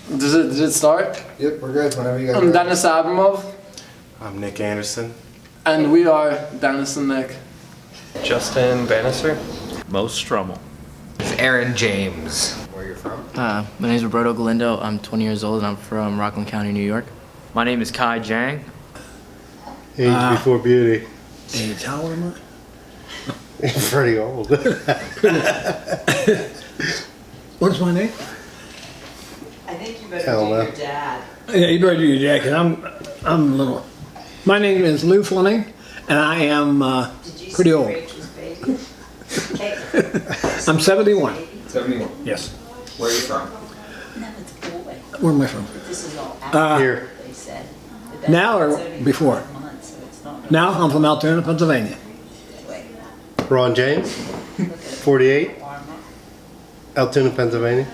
Did it start? Yep, we're good. Whenever you guys I'm are Dennis Abramov, I'm Nick Anderson. and we are Dennis and Nick. Justin Bannister. Mo Strummel. It's Aaron James. Where you're from? My name is Roberto Galindo. I'm 20 years old and I'm from Rockland County, New York. My name is Kai Jang. Age before beauty. Age, how old am I? Pretty old. What's my name? I think you better Hell do no. your dad. Yeah, you better do your jacket. I'm little. My name is Lou Fleming, and I am Did you pretty see old. Rachel's baby? Hey, I'm 71. 71. Yes. Where are you from? no, it's a boy. Where am I from? This is all after Here. they said. Now or It's only before? 5 months, so it's not Now I'm from Altoona, Pennsylvania. Wait, Ron James, look at 48, the arm up. Altoona, Pennsylvania.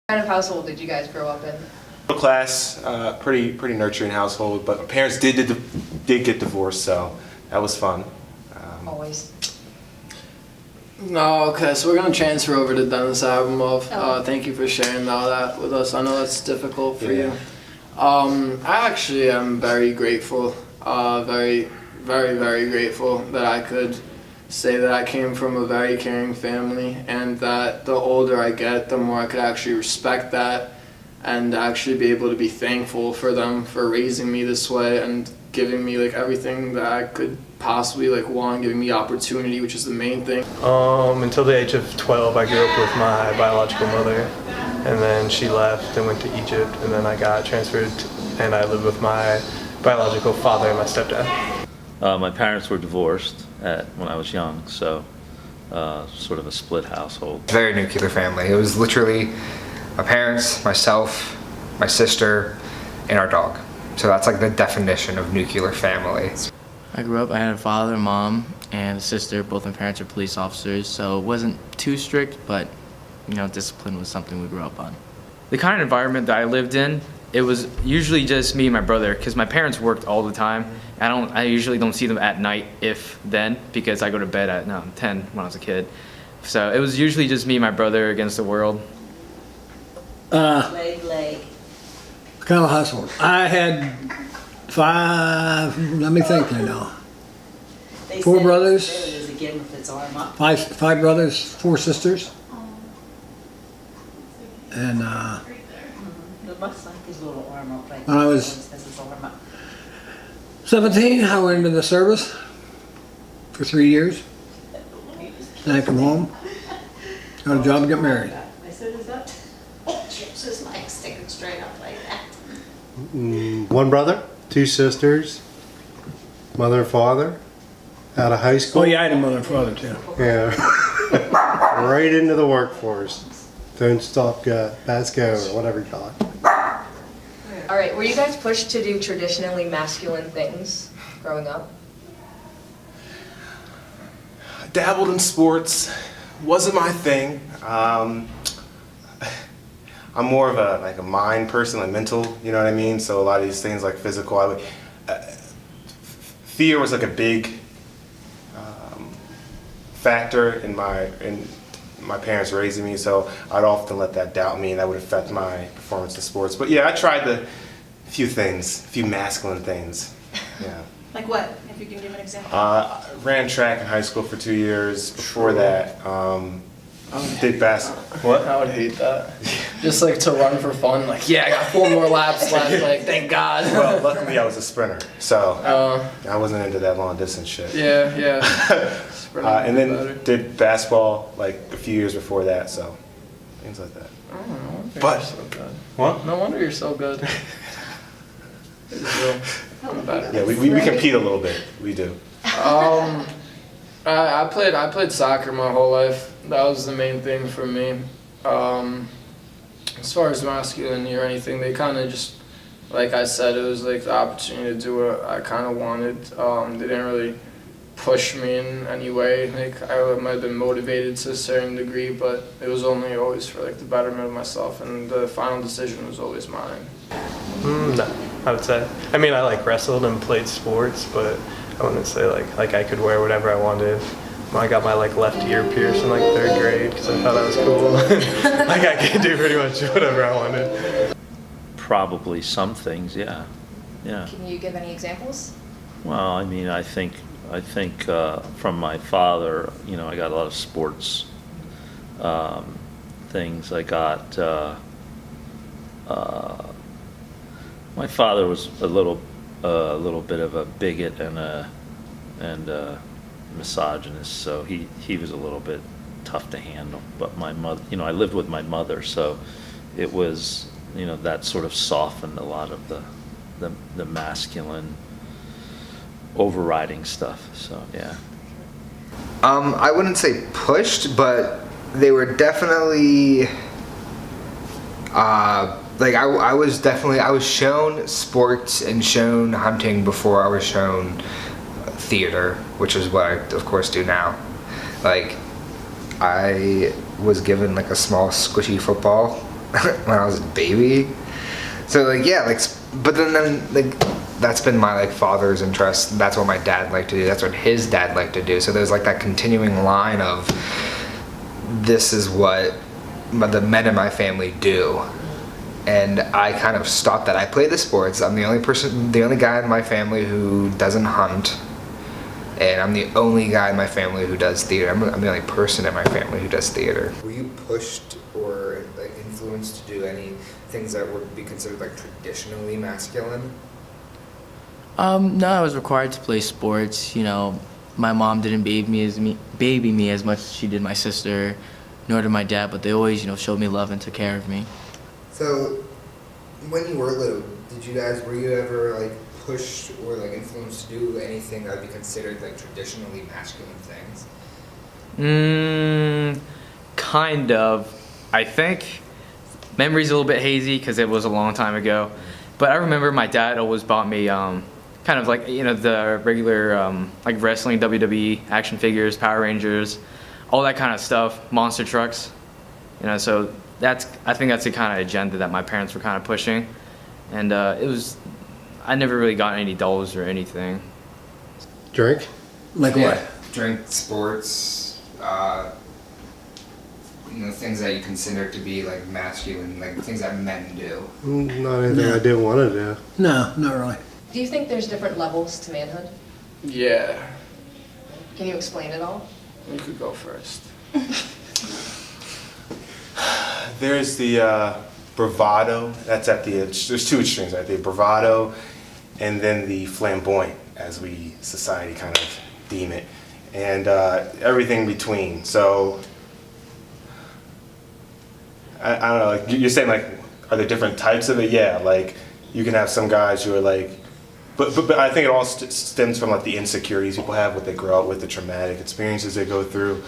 What kind of household did you guys grow up in? Middle class, pretty nurturing household, but my parents did get divorced, so that was fun. Always. No, okay, so we're gonna transfer over to Dennis Abramov. Oh. Thank you for sharing all that with us. I know that's difficult for Yeah. you. I actually am very grateful, very grateful that I could say that I came from a very caring family, and that the older I get, the more I could actually respect that and actually be able to be thankful for them for raising me this way and giving me like everything that I could possibly like want, giving me opportunity, which is the main thing. Until the age of 12, I grew up with my biological mother, and then she left and went to Egypt, and then I got transferred and I lived with my biological father and my stepdad. My parents were divorced when I was young, so sort of a split household. Very nuclear family. It was literally my parents, myself, my sister, and our dog. So that's like the definition of nuclear family. I grew up, I had a father, mom, and a sister. Both my parents are police officers, so it wasn't too strict, but discipline was something we grew up on. The kind of environment that I lived in, it was usually just me and my brother, because my parents worked all the time. I usually don't see them at night, if then, because I go to bed at 10 when I was a kid. So it was usually just me and my brother against the world. Leg. What kind of household? I had 5, let me think now. They 4 said brothers. There it is again with its arm up. 5 brothers, 4 sisters. And It must like his little arm up right When I there. was- It says his arm up. 17, I went into the service for 3 years. Then I come home, got a job, and got married. I said, is that? Chips is like sticking straight up like that. 1 brother, 2 sisters, mother and father, out of high school. Oh yeah, I had a mother and father too. Yeah. Right into the workforce. Don't stop, pass go, or whatever you call it. All right, were you guys pushed to do traditionally masculine things growing up? Dabbled in sports, wasn't my thing. I'm more of a mind person, like mental, you know what I mean? So a lot of these things like physical, fear was like a big factor in my parents raising me, so I'd often let that doubt me, and that would affect my performance in sports. But yeah, I tried a few masculine things. Yeah. Like what? If you can give an example. I ran track in high school for 2 years. Before that, did basketball. What? I would hate that. Just like to run for fun, like, yeah, I got 4 more laps left, like, thank God. Well, luckily I was a sprinter, so I wasn't into that long distance shit. Yeah. And then did basketball like a few years before that, so things like that. Oh, But you're so good. what? No wonder you're so good. Yeah, we compete a little bit. We do. I played soccer my whole life. That was the main thing for me. As far as masculinity or anything, they kind of just, like I said, it was like the opportunity to do what I kind of wanted. They didn't really push me in any way. Like I might have been motivated to a certain degree, but it was only always for like the betterment of myself, and the final decision was always mine. No, I would say. I mean, I like wrestled and played sports, but I wouldn't say like I could wear whatever I wanted. I got my like left ear pierced in like 3rd grade because I thought that was cool. Like I could do pretty much whatever I wanted. Probably some things, yeah. Can you give any examples? Well, I mean, I think from my father, I got a lot of sports things. I got my father was a little bit of a bigot and a misogynist, so he was a little bit tough to handle. But my mother, I lived with my mother, so it was, that sort of softened a lot of the masculine overriding stuff. So yeah. I wouldn't say pushed, but they were definitely like I was shown sports and shown hunting before I was shown theater, which is what I of course do now. Like I was given like a small squishy football when I was a baby. So like yeah, like but then like that's been my like father's interest. That's what my dad liked to do. That's what his dad liked to do. So there's like that continuing line of this is what the men in my family do. And I kind of stopped that. I play the sports. I'm the only guy in my family who doesn't hunt. And I'm the only guy in my family who does theater. I'm the only person in my family who does theater. Were you pushed or like influenced to do any things that would be considered like traditionally masculine? No, I was required to play sports. My mom didn't baby me as much as she did my sister, nor did my dad. But they always, showed me love and took care of me. So, when you were little, were you ever like pushed or like influenced to do anything that would be considered like traditionally masculine things? Kind of. I think memory's a little bit hazy because it was a long time ago. But I remember my dad always bought me kind of like, the regular like wrestling, WWE, action figures, Power Rangers, all that kind of stuff, monster trucks. So I think that's the kind of agenda that my parents were kind of pushing. And I never really got any dolls or anything. Drink? Like Yeah. what? Drink, sports, things that you consider to be like masculine, like things that men do. Not anything I didn't want to do. No, not really. Do you think there's different levels to manhood? Yeah. Can you explain it all? You could go first. There's the bravado. That's there's 2 extremes, right? The bravado, and then the flamboyant, as we society kind of deem it, and everything between. So I don't know. Like you're saying, like, are there different types of it? Yeah. Like you can have some guys who are like, but I think it all stems from like the insecurities people have, what they grow up with, the traumatic experiences they go through,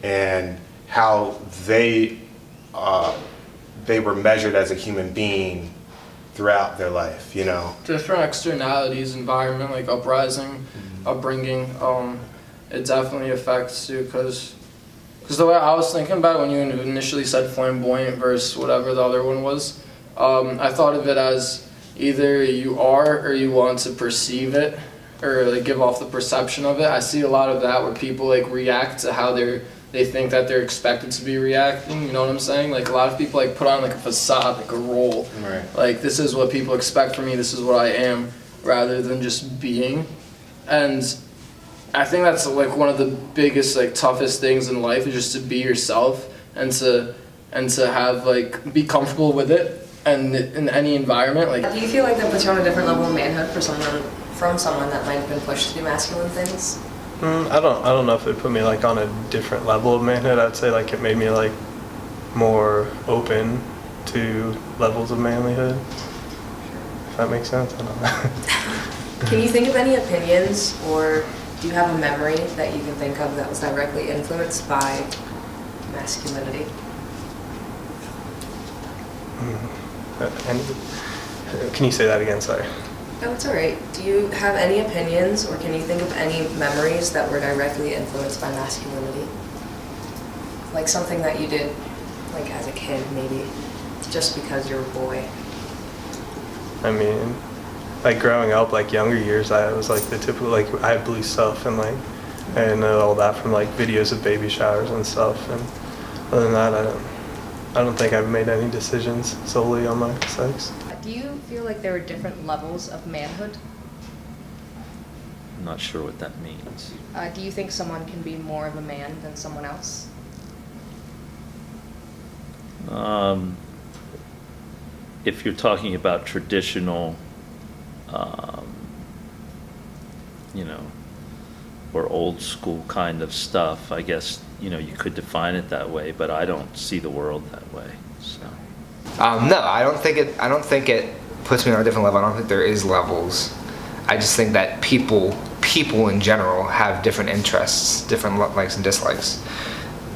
and how they were measured as a human being throughout their life, Different externalities, environment, like upbringing, it definitely affects you, because the way I was thinking about it when you initially said flamboyant versus whatever the other one was, I thought of it as either you are or you want to perceive it, or like give off the perception of it. I see a lot of that where people like react to how they're they think that they're expected to be reacting, you know what I'm saying? Like a lot of people like put on like a facade, like a role. Right. Like this is what people expect from me, this is what I am, rather than just being. And I think that's like one of the biggest, like toughest things in life is just to be yourself and to have like be comfortable with it and in any environment. Like, Do you feel like that puts you on a different level of manhood from someone that might have been pushed to do masculine things? I don't know if it put me like on a different level of manhood. I'd say like it made me like more open to levels of manlyhood. If that makes sense, I don't know. Can you think of any opinions, or do you have a memory that you can think of that was directly influenced by masculinity? Can you say that again? Sorry. No, it's all right. Do you have any opinions, or can you think of any memories that were directly influenced by masculinity? Like something that you did, like as a kid, maybe, just because you're a boy. I mean, like growing up, like younger years, I was like the typical, like I had blue stuff and like, I know all that from like videos of baby showers and stuff. And other than that, I don't think I've made any decisions solely on my sex. Do you feel like there are different levels of manhood? I'm not sure what that means. Do you think someone can be more of a man than someone else? If you're talking about traditional, you know, or old school kind of stuff, I guess, you know, you could define it that way, but I don't see the world that way, so. No, I don't think it puts me on a different level. I don't think there is levels. I just think that people in general have different interests, different likes and dislikes.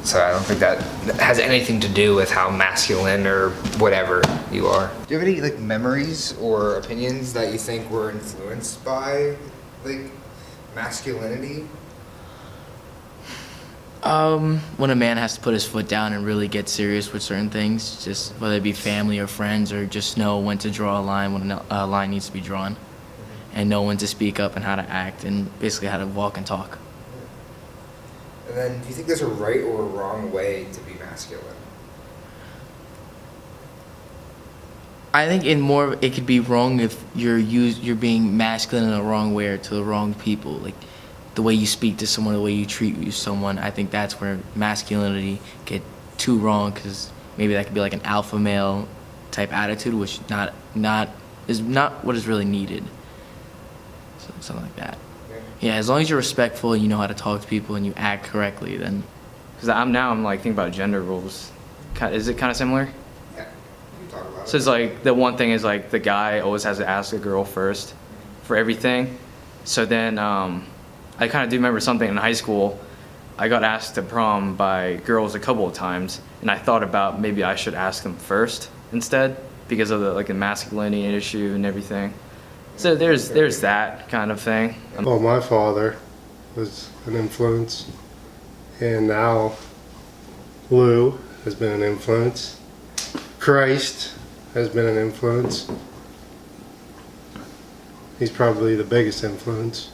So I don't think that has anything to do with how masculine or whatever you are. Do you have any like memories or opinions that you think were influenced by like masculinity? When a man has to put his foot down and really get serious with certain things, just whether it be family or friends, or just know when to draw a line when a line needs to be drawn, and know when to speak up and how to act, and basically how to walk and talk. And then, do you think there's a right or a wrong way to be masculine? I think it could be wrong if you're being masculine in the wrong way or to the wrong people, like the way you speak to someone, the way you treat someone. I think that's where masculinity get too wrong, because maybe that could be like an alpha male type attitude, which is not what is really needed. So, something like that. Yeah, as long as you're respectful and you know how to talk to people and you act correctly, then. Because I'm like thinking about gender roles. Is it kind of similar? Yeah, you can talk about it. So it's like the one thing is like the guy always has to ask the girl first for everything. So then I kind of do remember something in high school. I got asked to prom by girls a couple of times, and I thought about maybe I should ask them first instead because of the masculinity issue and everything. So there's that kind of thing. Well, my father was an influence, and now Lou has been an influence. Christ has been an influence. He's probably the biggest influence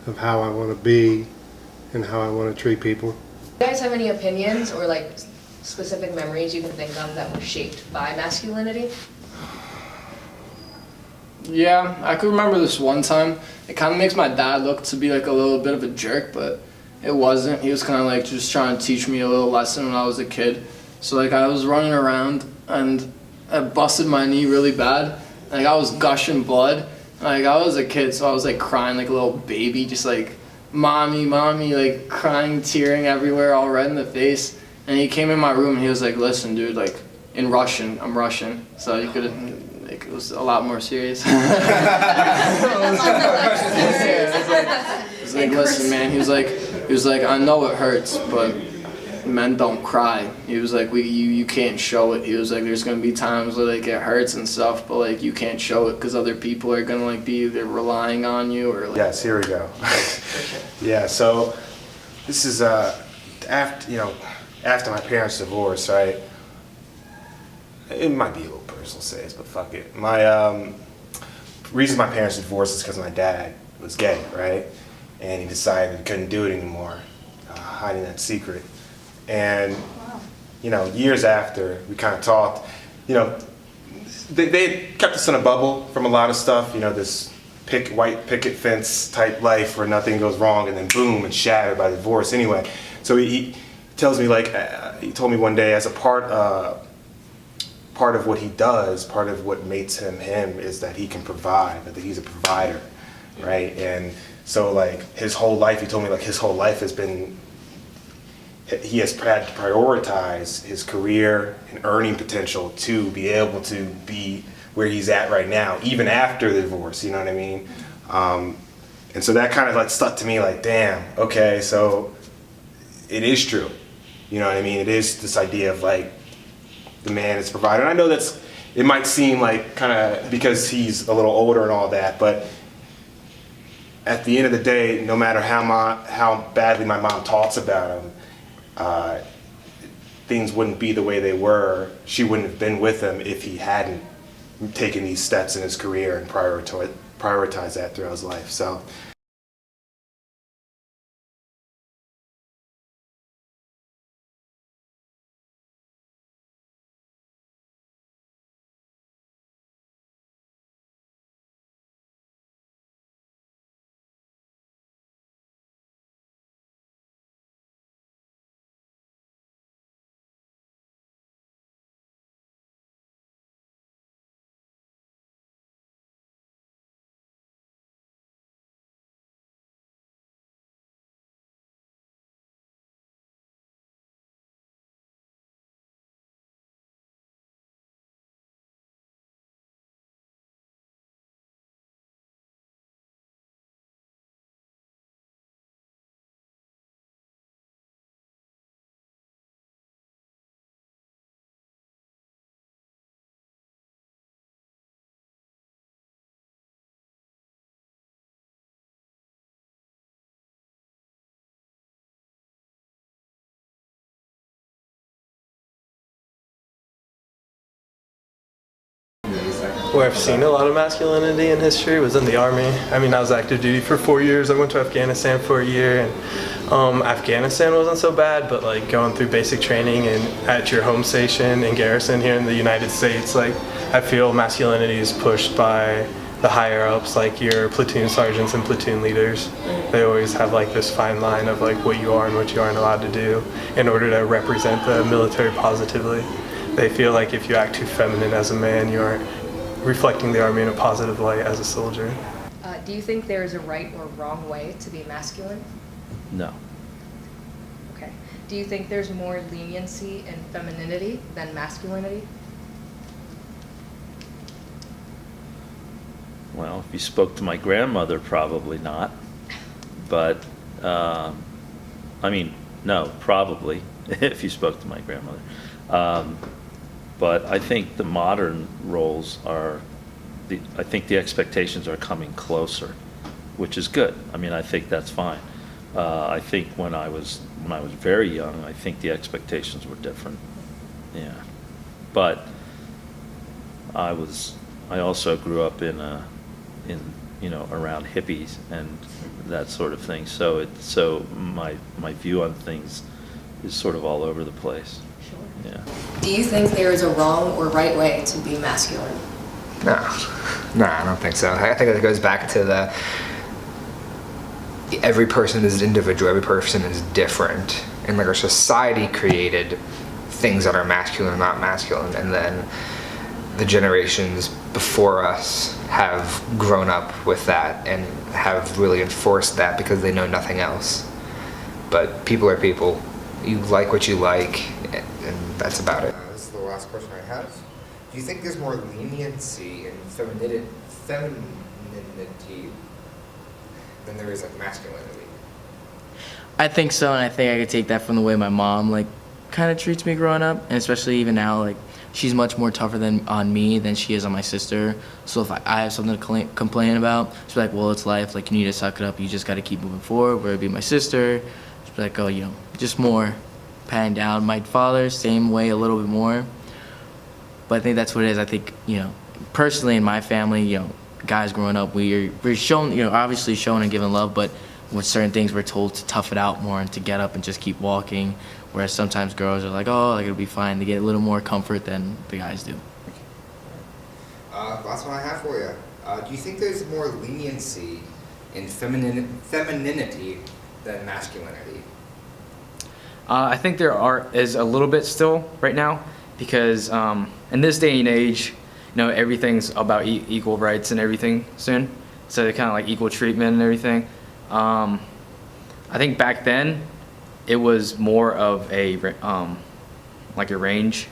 of how I want to be and how I want to treat people. Do you guys have any opinions or like specific memories you can think of that were shaped by masculinity? Yeah, I could remember this one time. It kind of makes my dad look to be like a little bit of a jerk, but it wasn't. He was kind of like just trying to teach me a little lesson when I was a kid. So like I was running around and I busted my knee really bad. Like I was gushing blood. Like I was a kid, so I was like crying like a little baby, just like mommy, mommy, like crying, tearing everywhere, all red in the face. And he came in my room and he was like, listen, dude, like in Russian, I'm Russian, so you could, like, it was a lot more serious. It was like, listen, man. He was like, I know it hurts, but men don't cry. He was like, you can't show it. He was like, there's gonna be times where like it hurts and stuff, but like you can't show it because other people are gonna like be either relying on you or like. Yes, here we go. Yeah, so this is after my parents' divorce, right? It might be a little personal, say this, but fuck it. My reason my parents divorced is because my dad was gay, right? And he decided he couldn't do it anymore, hiding that secret. And, years after we kind of talked, they kept us in a bubble from a lot of stuff, this white picket fence type life where nothing goes wrong and then boom, it's shattered by divorce anyway. So he tells me, he told me one day, as a part of what he does, part of what makes him him is that he can provide, that he's a provider, right? And so his whole life, he told me his whole life has been, he has had to prioritize his career and earning potential to be able to be where he's at right now, even after the divorce, you know what I mean? And so that kind of stuck to me, damn, okay, so it is true. You know what I mean? It is this idea of the man is provider. And I know it might seem kind of because he's a little older and all that, but at the end of the day, no matter how badly my mom talks about him, things wouldn't be the way they were. She wouldn't have been with him if he hadn't taken these steps in his career and prioritize that throughout his life. So. Where I've seen a lot of masculinity in history was in the Army. I mean, I was active duty for 4 years. I went to Afghanistan for a year, and Afghanistan wasn't so bad, but going through basic training and at your home station in garrison here in the United States, I feel masculinity is pushed by the higher ups, your platoon sergeants and platoon leaders. They always have this fine line of what you are and what you aren't allowed to do in order to represent the military positively. They feel if you act too feminine as a man, you aren't reflecting the Army in a positive light as a soldier. Do you think there is a right or wrong way to be masculine? No. Okay. Do you think there's more leniency in femininity than masculinity? Well, if you spoke to my grandmother, probably not. But, no, probably, if you spoke to my grandmother. But I think the modern roles I think the expectations are coming closer, which is good. I think that's fine. I think when I was very young, I think the expectations were different. Yeah. But I also grew up in around hippies and that sort of thing. So my view on things is sort of all over the place. Sure. Yeah. Do you think there is a wrong or right way to be masculine? No, I don't think so. I think it goes back to every person is individual, every person is different. And our society created things that are masculine and not masculine. And then the generations before us have grown up with that and have really enforced that because they know nothing else. But people are people. You like what you like, and that's about it. This is the last question I have. Do you think there's more leniency in femininity than there is masculinity? I think so, and I think I could take that from the way my mom kind of treats me growing up, and especially even now, she's much more tougher on me than she is on my sister. So if I have something to complain about, she's like, well, it's life. You need to suck it up. You just got to keep moving forward. Where it'd be my sister, she's like, oh, just more patting down. My father, same way, a little bit more. But I think that's what it is. I think, personally in my family, guys growing up, we're shown, obviously shown and given love, but with certain things we're told to tough it out more and to get up and just keep walking. Whereas sometimes girls are like, oh, like it'll be fine. They get a little more comfort than the guys do. Last one I have for you. Do you think there's more leniency in femininity than masculinity? I think is a little bit still right now because in this day and age, everything's about equal rights and everything soon. So they're kind of like equal treatment and everything. I think back then it was more of a like a range,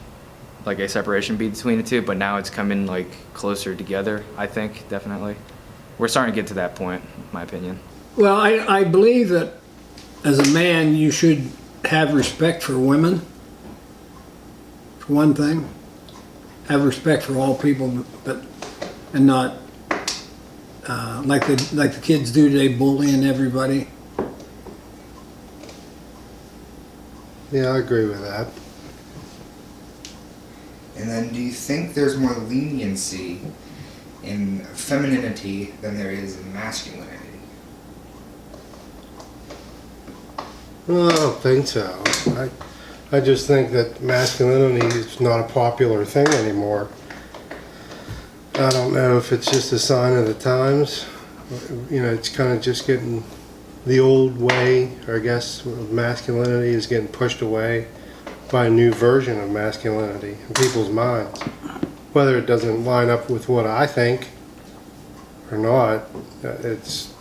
like a separation between the two. But now it's coming like closer together. I think definitely we're starting to get to that point, in my opinion. Well, I believe that as a man, you should have respect for women, for one thing. Have respect for all people, and not like the kids do today, bullying everybody. Yeah, I agree with that. And then do you think there's more leniency in femininity than there is in masculinity? Well, I don't think so. I just think that masculinity is not a popular thing anymore. I don't know if it's just a sign of the times. It's kind of just getting the old way, or I guess masculinity is getting pushed away by a new version of masculinity in people's minds. Whether it doesn't line up with what I think or not, it's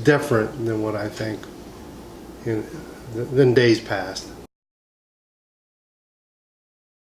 different than what I think than days past.